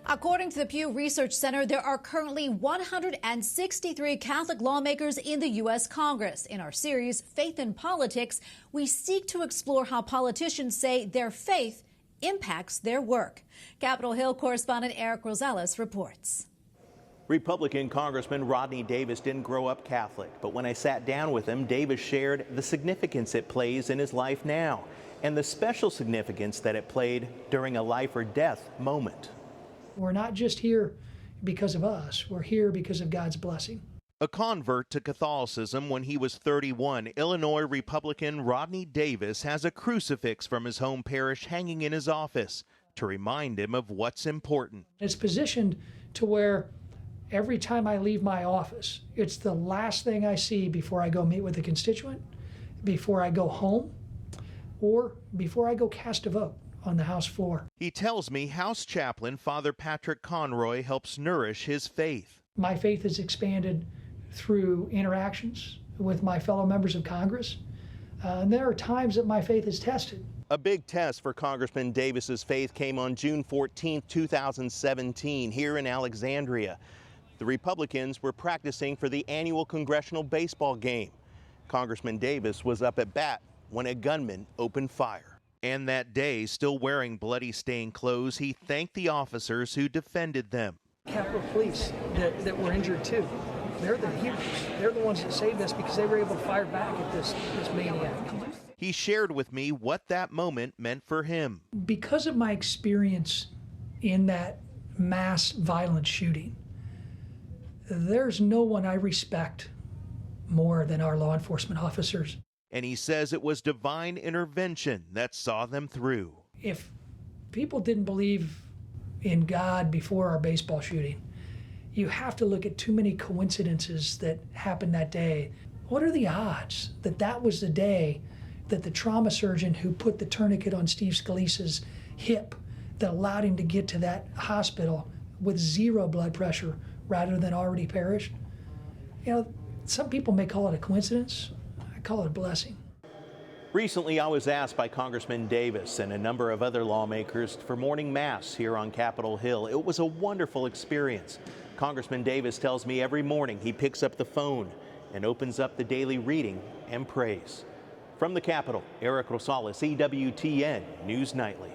According to the Pew Research Center, there are currently 163 Catholic lawmakers in the U.S. Congress. In our series, Faith in Politics, we seek to explore how politicians say their faith impacts their work. Capitol Hill correspondent Erik Rosales reports. Republican Congressman Rodney Davis didn't grow up Catholic, but when I sat down with him, Davis shared the significance it plays in his life now and the special significance that it played during a life or death moment. We're not just here because of us. We're here because of God's blessing. A convert to Catholicism when he was 31, Illinois Republican Rodney Davis has a crucifix from his home parish hanging in his office to remind him of what's important. It's positioned to where every time I leave my office, it's the last thing I see before I go meet with a constituent, before I go home, or before I go cast a vote on the House floor. He tells me House Chaplain Father Patrick Conroy helps nourish his faith. My faith has expanded through interactions with my fellow members of Congress. And there are times that my faith is tested. A big test for Congressman Davis's faith came on June 14, 2017, here in Alexandria. The Republicans were practicing for the annual Congressional Baseball Game. Congressman Davis was up at bat when a gunman opened fire. And that day, still wearing bloody-stained clothes, he thanked the officers who defended them. Capitol Police that were injured too. They're the heroes. They're the ones that saved us because they were able to fire back at this maniac. He shared with me what that moment meant for him. Because of my experience in that mass violent shooting, there's no one I respect more than our law enforcement officers. And he says it was divine intervention that saw them through. If people didn't believe in God before our baseball shooting, you have to look at too many coincidences that happened that day. What are the odds that that was the day that the trauma surgeon who put the tourniquet on Steve Scalise's hip that allowed him to get to that hospital with 0 blood pressure rather than already perished? You know, some people may call it a coincidence. I call it a blessing. Recently, I was asked by Congressman Davis and a number of other lawmakers for morning mass here on Capitol Hill. It was a wonderful experience. Congressman Davis tells me every morning he picks up the phone and opens up the daily reading and prays. From the Capitol, Erik Rosales, EWTN News Nightly.